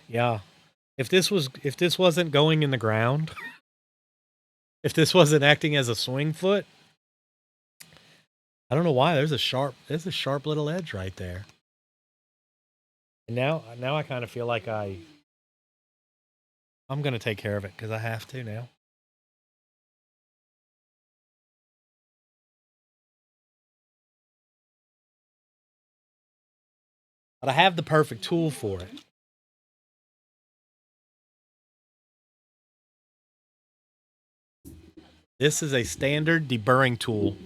Yeah. If this wasn't going in the ground, if this wasn't acting as a swing foot, I don't know why there's a sharp little edge right there. And now I kind of feel like I'm going to take care of it cuz I have to now. But I have the perfect tool for it. This is a standard deburring tool.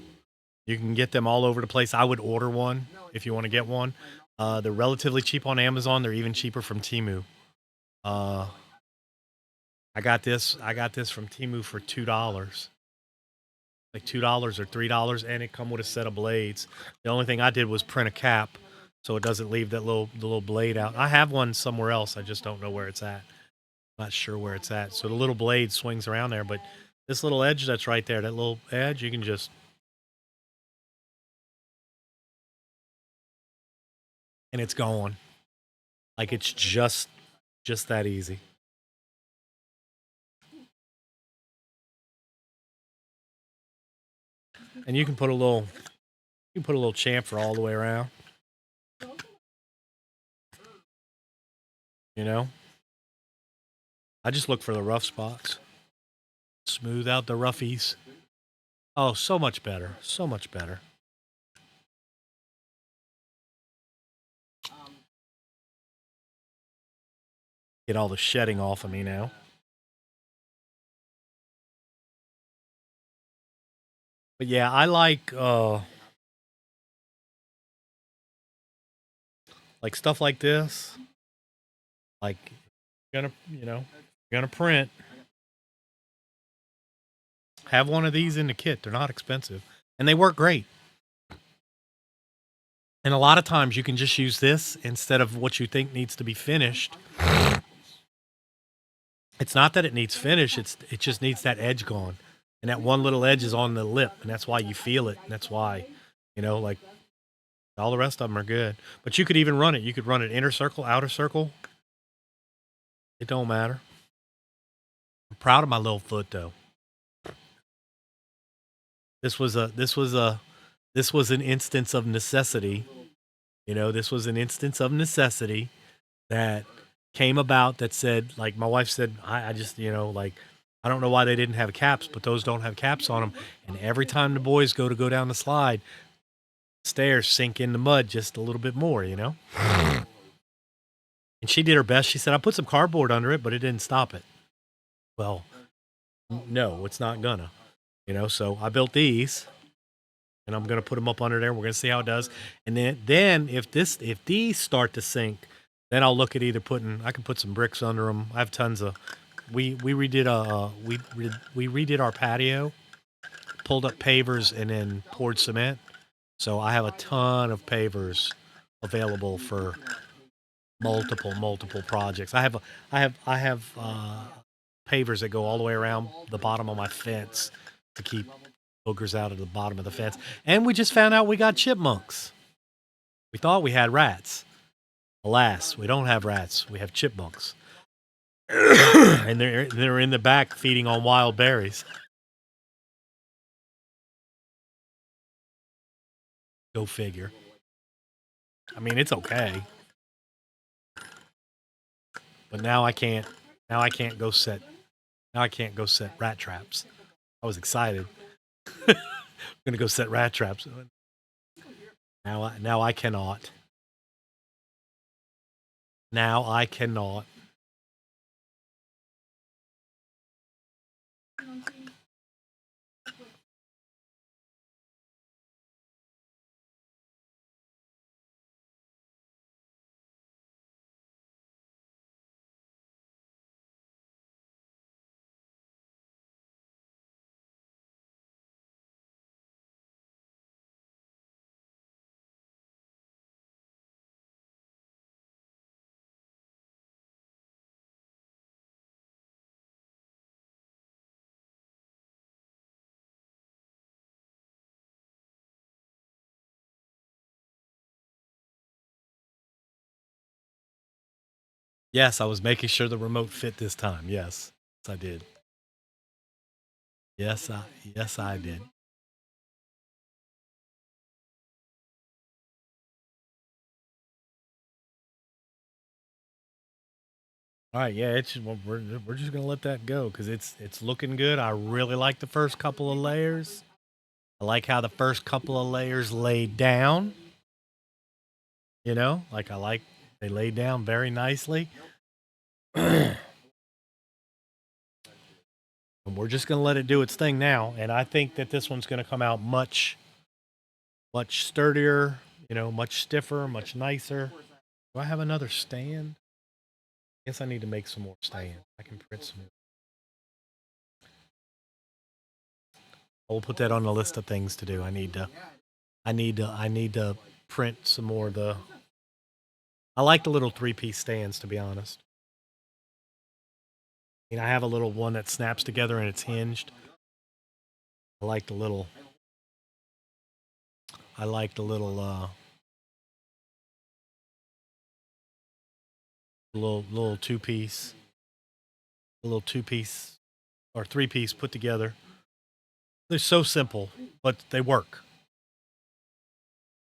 You can get them all over the place. I would order one if you want to get one. They're relatively cheap on Amazon. They're even cheaper from Temu. Uh, I got this. I got this from Temu for $2, like $2 or $3, and it come with a set of blades. The only thing I did was print a cap, so it doesn't leave that the little blade out. I have one somewhere else. I just don't know where it's at. Not sure where it's at. So the little blade swings around there, but this little edge that's right there, that little edge, you can just, and it's gone. Like it's just that easy. And you can put a little chamfer all the way around. You know, I just look for the rough spots, smooth out the roughies. Oh, so much better, so much better. Get all the shedding off of me now. But yeah, I like stuff like this. Like you're gonna you're gonna print. Have one of these in the kit. They're not expensive, and they work great. And a lot of times you can just use this instead of what you think needs to be finished. It's not that it needs finish, it just needs that edge gone. And that one little edge is on the lip, and that's why you feel it. And that's why, like all the rest of them are good. But you could even run it. You could run it inner circle, outer circle. It don't matter. I'm proud of my little foot though. This was a this was an instance of necessity. This was an instance of necessity that came about that said, like my wife said, I just, like, I don't know why they didn't have caps, but those don't have caps on them. And every time the boys go down the slide, stairs sink in the mud just a little bit more. And she did her best. She said, I put some cardboard under it, but it didn't stop it. Well, no, it's not gonna. So I built these and I'm gonna put them up under there. We're gonna see how it does. And then if these start to sink, then I'll look at either I can put some bricks under them. I have tons of. We redid we redid our patio, pulled up pavers, and then poured cement. So I have a ton of pavers available for multiple projects. I have pavers that go all the way around the bottom of my fence to keep boogers out of the bottom of the fence. And we just found out we got chipmunks. We thought we had rats. Alas, we don't have rats. We have chipmunks. And they're in the back feeding on wild berries. Go figure. I mean, it's okay. But now I can't. Now I can't go set. Now I can't go set rat traps. I was excited. I'm gonna go set rat traps. Now I cannot. Now I cannot. Yes, I was making sure the remote fit this time. Yes, I did. Yes, I did. All right, yeah, we're just gonna let that go because it's looking good. I really like the first couple of layers. I like how the first couple of layers laid down. Like I like they laid down very nicely. And we're just gonna let it do its thing now. And I think that this one's gonna come out much sturdier. Much stiffer, much nicer. Do I have another stand? I guess I need to make some more stands. I can print some. I will put that on the list of things to do. I need to print some more of the. I like the little 3-piece stands, to be honest. I have a little one that snaps together and it's hinged. I like the little. I like the little two piece or 3-piece put together. They're so simple, but they work.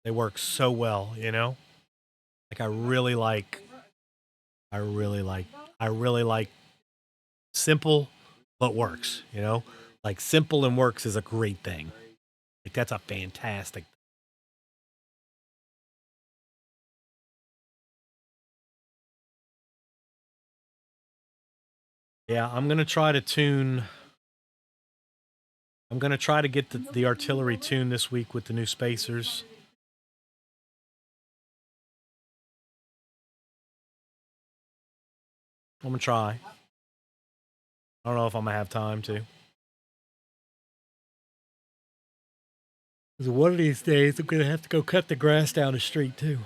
They work so well. Like I really like, I really like simple, but works. Like simple and works is a great thing. Like that's a fantastic. Yeah, I'm gonna try to tune. I'm gonna try to get the artillery tuned this week with the new spacers. I'm gonna try. I don't know if I'm gonna have time to. 'Cause one of these days, I'm gonna have to go cut the grass down the street too.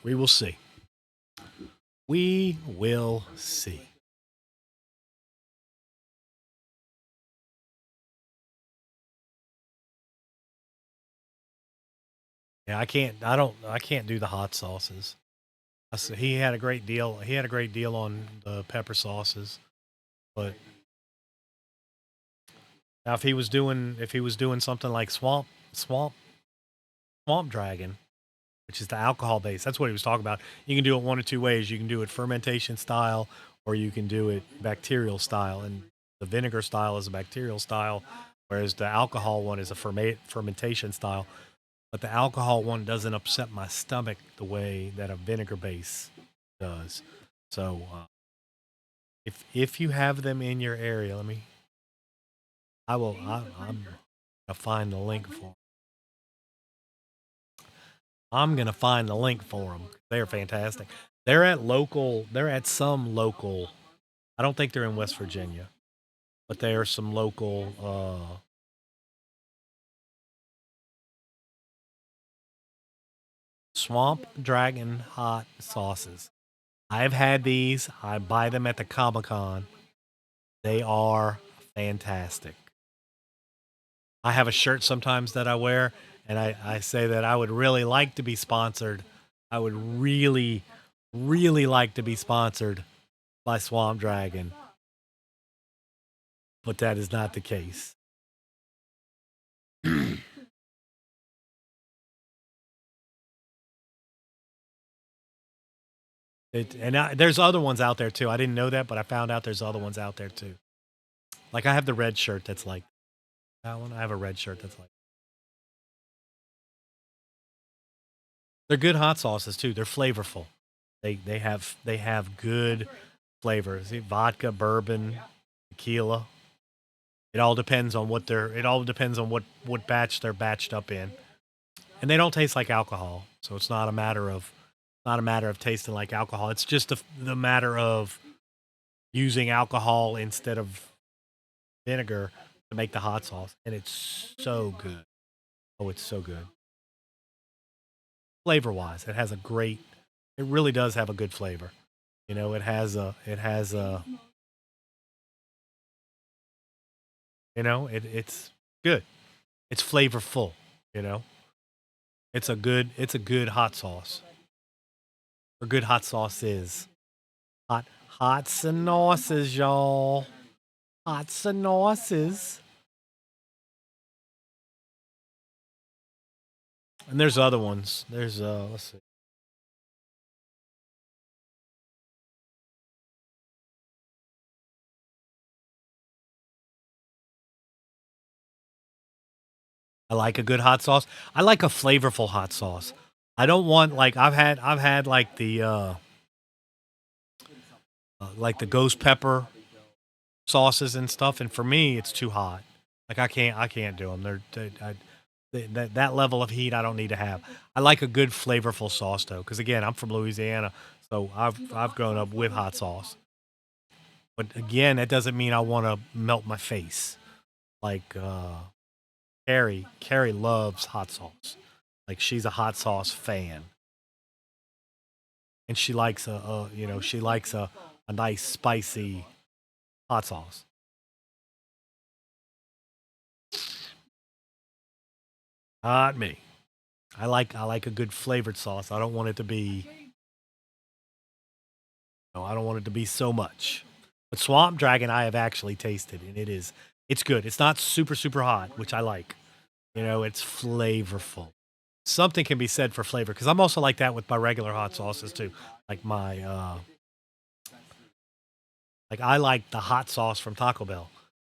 We will see. We will see. Yeah, I can't. I don't. I can't do the hot sauces. He had a great deal. He had a great deal on the pepper sauces, but now if he was doing something like swamp dragon, which is the alcohol base, that's what he was talking about. You can do it one of two ways. You can do it fermentation style, or you can do it bacterial style. And the vinegar style is a bacterial style, whereas the alcohol one is a fermentation style. But the alcohol one doesn't upset my stomach the way that a vinegar base does. So if you have them in your area, let me. I will. I'm gonna find the link for. 'em. I'm gonna find the link for them. They're fantastic. They're at local. They're at some local. I don't think they're in West Virginia, but they are some local Swamp Dragon hot sauces. I've had these. I buy them at the Comic Con. They are fantastic. I have a shirt sometimes that I wear, and I say that I would really like to be sponsored. I would really, really like to be sponsored by Swamp Dragon, but that is not the case. There's other ones out there too. I didn't know that, but I found out there's other ones out there too. Like I have the red shirt that's like that one. I have a red shirt that's like. They're good hot sauces too. They're flavorful. They have good flavors. Vodka, bourbon, tequila. It all depends on what batch they're batched up in. And they don't taste like alcohol. So it's not a matter of tasting like alcohol. It's just the matter of using alcohol instead of vinegar to make the hot sauce, and it's so good. Oh, it's so good. Flavor wise, it has a great. It really does have a good flavor. It has a it's good. It's flavorful, you know. It's a good hot sauce. Or good hot sauce is. Hot sauces, y'all. Hot sauces. And there's other ones. There's let's see. I like a good hot sauce. I like a flavorful hot sauce. I don't want like I've had like the ghost pepper sauces and stuff, and for me it's too hot. Like I can't do them. That level of heat I don't need to have. I like a good flavorful sauce though, because again I'm from Louisiana, so I've grown up with hot sauce. But again, that doesn't mean I want to melt my face. Like Carrie loves hot sauce. Like she's a hot sauce fan, and she likes a nice spicy hot sauce. Not me. I like a good flavored sauce. I don't want it to be I don't want it to be so much. But Swamp Dragon I have actually tasted, and it's good. It's not super super hot, which I like. It's flavorful. Something can be said for flavor because I'm also like that with my regular hot sauces too. Like I like the hot sauce from Taco Bell,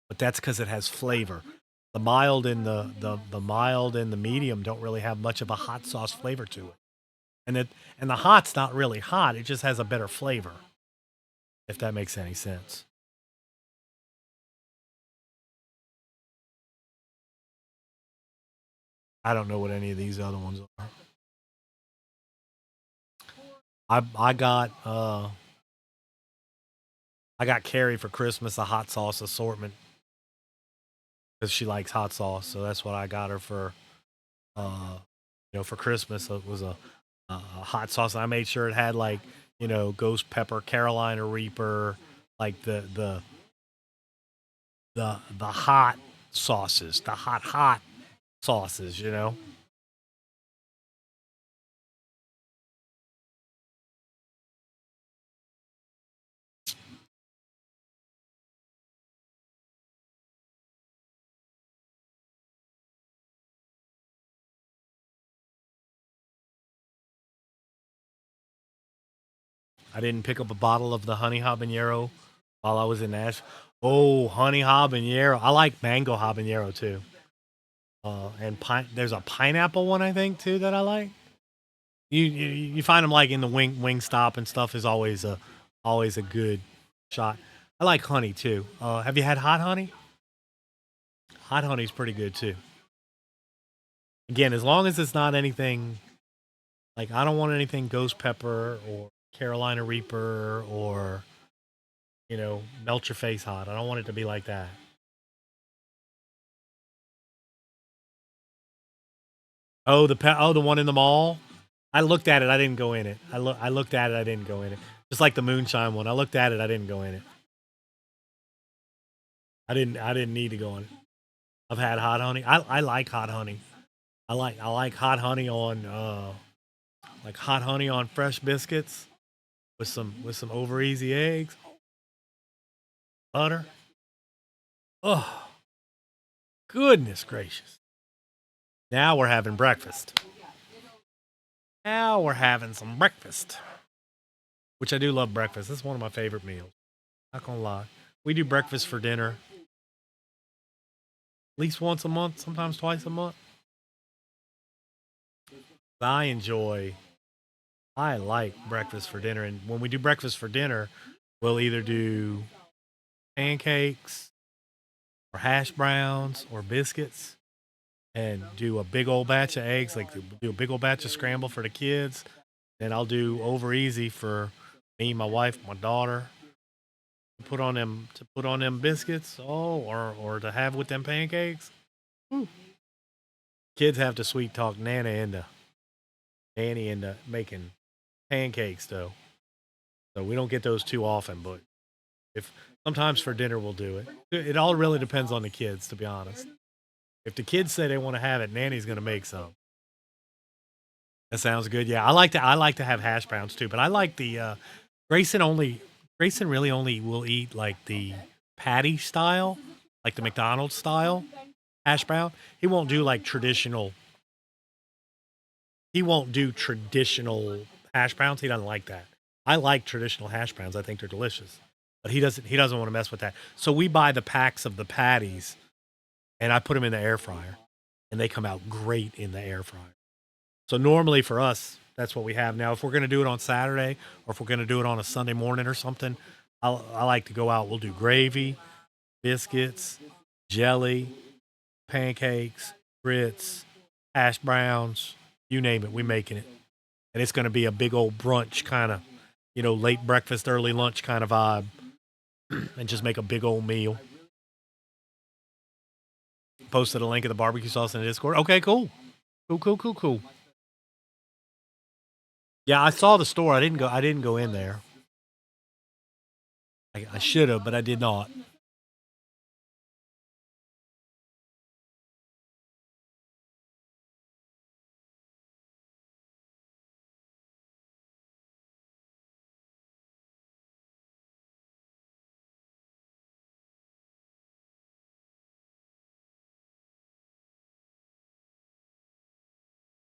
but that's because it has flavor. The mild and the medium don't really have much of a hot sauce flavor to it, and the hot's not really hot. It just has a better flavor, if that makes any sense. I don't know what any of these other ones are. I got Carrie for Christmas a hot sauce assortment because she likes hot sauce, so that's what I got her uh for Christmas. So it was a hot sauce. And I made sure it had like ghost pepper, Carolina Reaper, like the hot sauces, the hot sauces. I didn't pick up a bottle of the honey habanero while I was in Nashville. Oh, honey habanero. I like mango habanero too. And there's a pineapple one I think too that I like. You find them like in the wing stop and stuff is always a good shot. I like honey too. Have you had hot honey? Hot honey's pretty good too. Again, as long as it's not anything like I don't want anything ghost pepper or Carolina Reaper or melt your face hot. I don't want it to be like that. The one in the mall. I looked at it. I didn't go in it. I looked at it. I didn't go in it. Just like the moonshine one. I looked at it. I didn't go in it. I didn't need to go in it. I've had hot honey. I like hot honey. I like hot honey on hot honey on fresh biscuits with some over easy eggs, butter. Oh, goodness gracious. Now we're having breakfast. Now we're having some breakfast. Which I do love breakfast. It's one of my favorite meals. Not gonna lie. We do breakfast for dinner at least once a month, sometimes twice a month. I enjoy I like breakfast for dinner. And when we do breakfast for dinner, we'll either do pancakes or hash browns or biscuits and do a big old batch of eggs, like do a big old batch of scramble for the kids. Then I'll do over easy for me, my wife, my daughter. To put on them biscuits, or to have with them pancakes. Whew. Kids have to sweet talk Nana into Nanny into making. pancakes though, so we don't get those too often. But if sometimes for dinner we'll do it. It all really depends on the kids, to be honest. If the kids say they want to have it, Nanny's gonna make some. That sounds good. Yeah, I like to have hash browns too, but I like the Grayson only Grayson really only will eat like the patty style, like the McDonald's style hash brown. He won't do like traditional. He won't do traditional hash browns. He doesn't like that. I like traditional hash browns. I think they're delicious. But he doesn't want to mess with that. So we buy the packs of the patties and I put them in the air fryer and they come out great in the air fryer. So normally for us, that's what we have. Now, if we're going to do it on Saturday or if we're going to do it on a Sunday morning or something, I like to go out. We'll do gravy, biscuits, jelly, pancakes, grits, hash browns, you name it, we making it. And it's going to be a big old brunch kind of, late breakfast, early lunch kind of vibe, and just make a big old meal. Posted a link of the barbecue sauce in the Discord. Okay, cool. Cool, cool, cool, cool. Yeah, I saw the store. I didn't go in there. I should have, but I did not.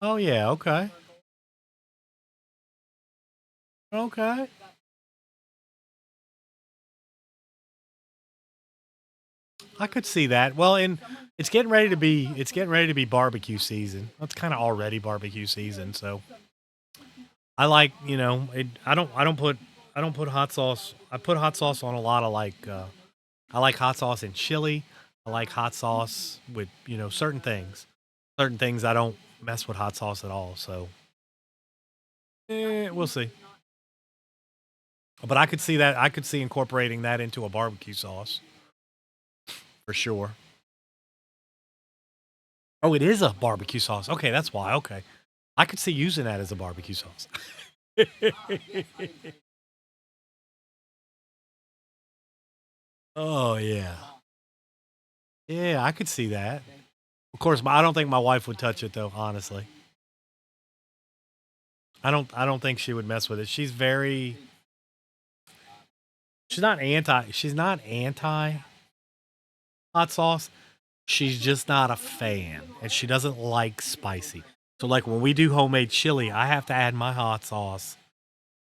Oh yeah, okay. Okay. I could see that. Well, and it's getting ready to be barbecue season. It's kind of already barbecue season, so I like, I don't put hot sauce. I put hot sauce on a lot of I like hot sauce in chili. I like hot sauce with, certain things. Certain things I don't mess with hot sauce at all, so we'll see. But I could see that. I could see incorporating that into a barbecue sauce for sure. Oh, it is a barbecue sauce. Okay, that's why. Okay. I could see using that as a barbecue sauce. Oh yeah. Yeah, I could see that. Of course, I don't think my wife would touch it though, honestly. I don't think she would mess with it. She's not anti hot sauce. She's just not a fan and she doesn't like spicy. So like when we do homemade chili, I have to add my hot sauce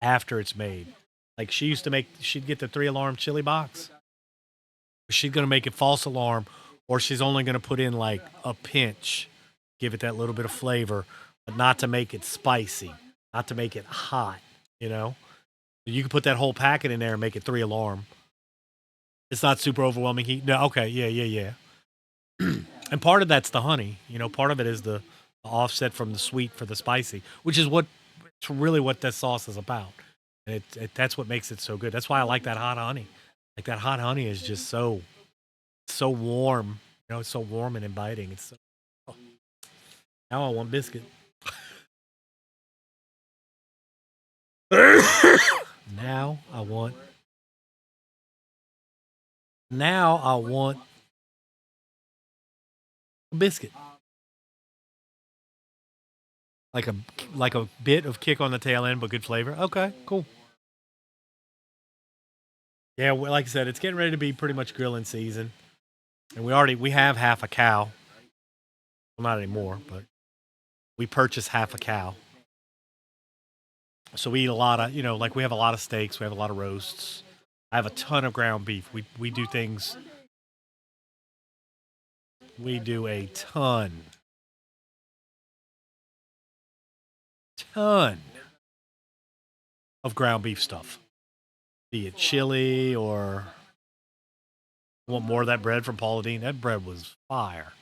after it's made. Like she'd get the 3 alarm chili box. She's gonna make it false alarm, or she's only gonna put in like a pinch, give it that little bit of flavor, but not to make it spicy, not to make it hot. You know, you can put that whole packet in there and make it 3 alarm. It's not super overwhelming heat. No, okay, yeah, yeah, yeah. And part of that's the honey. Part of it is the offset from the sweet for the spicy, which is what it's really what that sauce is about. And that's what makes it so good. That's why I like that hot honey. Like that hot honey is just so warm. It's so warm and inviting. It's so, oh, now I want biscuit. now I want now I want a biscuit. Like a bit of kick on the tail end, but good flavor. Okay, cool. Yeah, well, like I said, it's getting ready to be pretty much grilling season, and we have half a cow. Well, not anymore, but we purchased half a cow. So we eat a lot of, like we have a lot of steaks, we have a lot of roasts. I have a ton of ground beef. We do things. We do a ton of ground beef stuff. Be it chili or want more of that bread from Paula Deen. That bread was fire.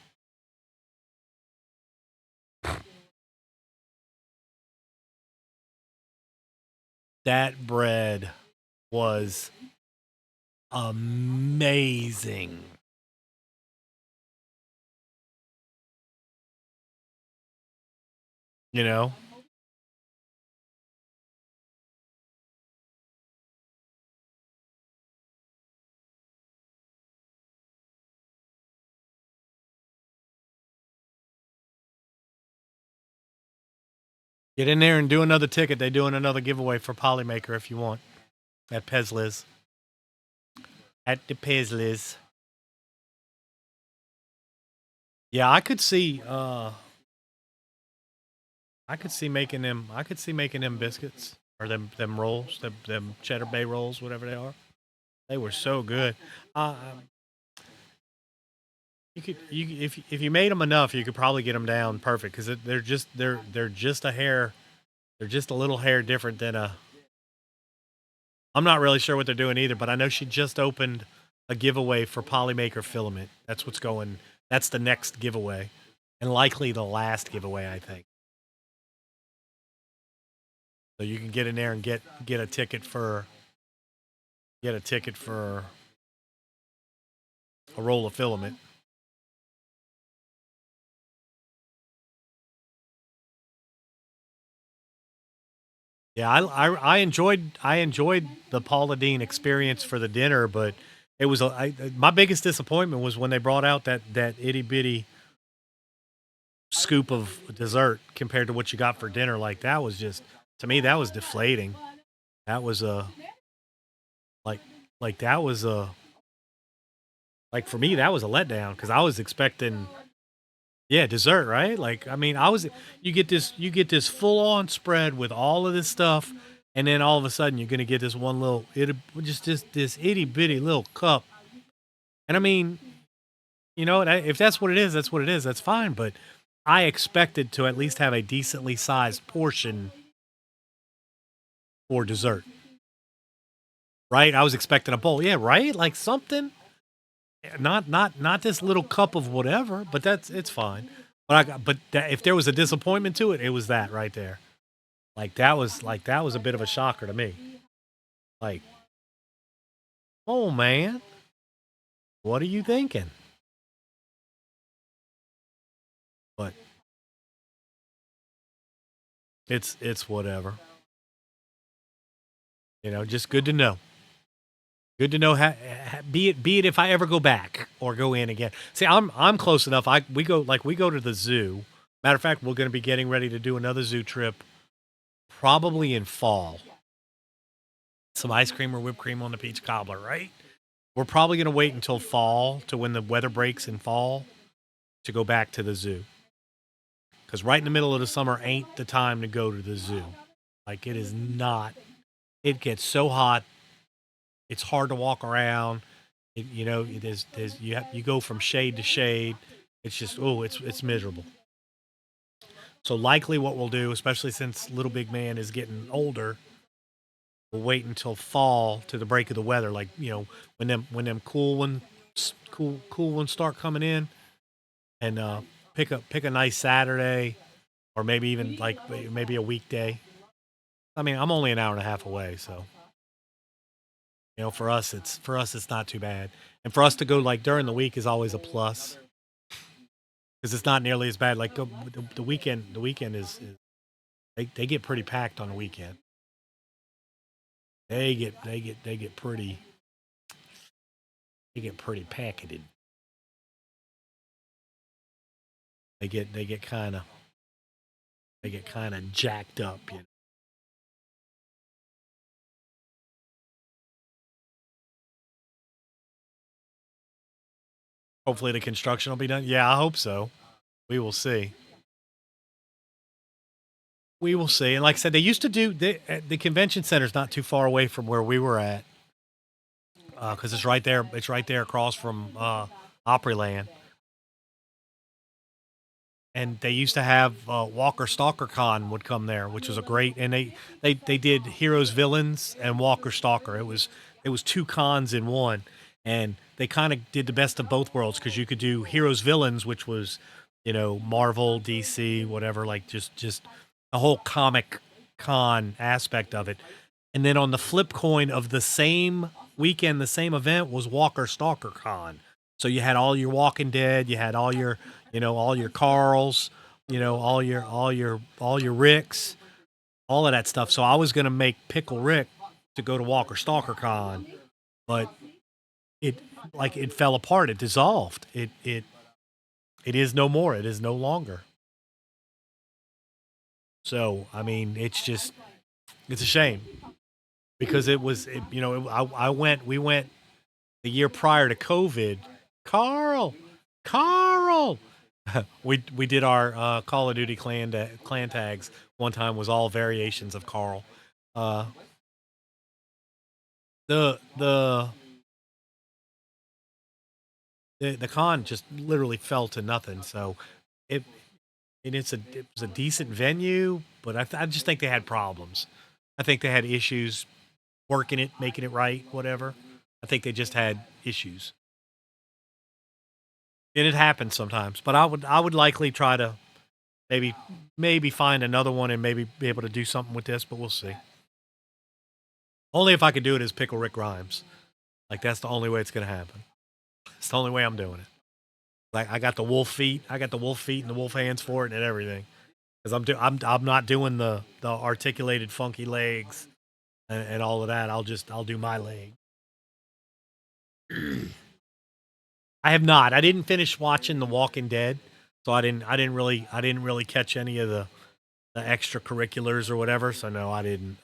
That bread was amazing. You know, Get in there and do another ticket. They doing another giveaway for Polymaker if you want at Pezliz. At the Pezliz. Yeah, I could see making them biscuits or them rolls, them cheddar bay rolls, whatever they are. They were so good. Um, you could you if you made them enough, you could probably get them down perfect because they're just a hair, they're just a little hair different than a. I'm not really sure what they're doing either, but I know she just opened a giveaway for Polymaker filament. That's what's going. That's the next giveaway, and likely the last giveaway, I think. So you can get in there and get a ticket for a roll of filament. Yeah, I enjoyed the Paula Deen experience for the dinner, but it was my biggest disappointment was when they brought out that itty bitty scoop of dessert compared to what you got for dinner. Like that was just to me that was deflating. That was a like that was a like for me that was a letdown because I was expecting yeah dessert right. Like I mean I was you get this full on spread with all of this stuff. And then all of a sudden, you're gonna get this one little, just this itty bitty little cup. And I mean, you know, if that's what it is, that's what it is. That's fine. But I expected to at least have a decently sized portion for dessert, right? I was expecting a bowl, yeah, right, like something. Not this little cup of whatever, but it's fine. But if there was a disappointment to it, it was that right there. Like that was a bit of a shocker to me. Like, oh man, what are you thinking? But it's whatever. You know, just good to know. Good to know. Be it if I ever go back or go in again. See, I'm close enough. We go to the zoo. Matter of fact, we're going to be getting ready to do another zoo trip probably in fall. Some ice cream or whipped cream on the peach cobbler, right? We're probably going to wait until fall to when the weather breaks in fall to go back to the zoo. Because right in the middle of the summer ain't the time to go to the zoo. Like it is not. It gets so hot. It's hard to walk around. You know, you go from shade to shade. It's just it's miserable. So likely what we'll do, especially since little big man is getting older, we'll wait until fall to the break of the weather. Like you know when them cool ones start coming in, and pick a nice Saturday or maybe even like maybe a weekday. I mean, I'm only an hour and a half away, so you know for us it's not too bad. And for us to go like during the week is always a plus because it's not nearly as bad. Like the weekend, is they get pretty packed on the weekend. They get pretty packeted. They get kind of jacked up. You know? Hopefully the construction will be done. Yeah, I hope so. We will see. We will see. And like I said, they used to do the convention center's not too far away from where we were at because it's right there. It's right there across from Opryland. And they used to have Walker Stalker Con would come there, which was a great. And they did Heroes Villains and Walker Stalker. It was two cons in one, and they kind of did the best of both worlds because you could do Heroes Villains, which was you know Marvel, DC, whatever, like just a whole comic con aspect of it. And then on the flip coin of the same weekend, the same event was Walker Stalker Con. So you had all your Walking Dead, you had all your, you know, all your Carls, you know, all your Ricks, all of that stuff. So I was gonna make Pickle Rick to go to Walker Stalker Con, but it it fell apart. It dissolved. It is no more. It is no longer. So I mean, it's a shame because we went the year prior to COVID. Carl, Carl. We did our Call of Duty clan tags one time was all variations of Carl. Uh, the the the con just literally fell to nothing. So it it was a decent venue, but I just think they had problems. I think they had issues working it, making it right, whatever. I think they just had issues, and it happens sometimes. But I would likely try to maybe maybe find another one and maybe be able to do something with this, but we'll see. Only if I could do it as Pickle Rick Grimes. Like that's the only way it's gonna happen. It's the only way I'm doing it. Like I got the wolf feet, I got the wolf feet and the wolf hands for it and everything. Because I'm not doing the articulated funky legs and all of that. I'll do my leg. I have not. I didn't finish watching The Walking Dead, so I didn't really catch any of the extracurriculars or whatever. So no, I didn't.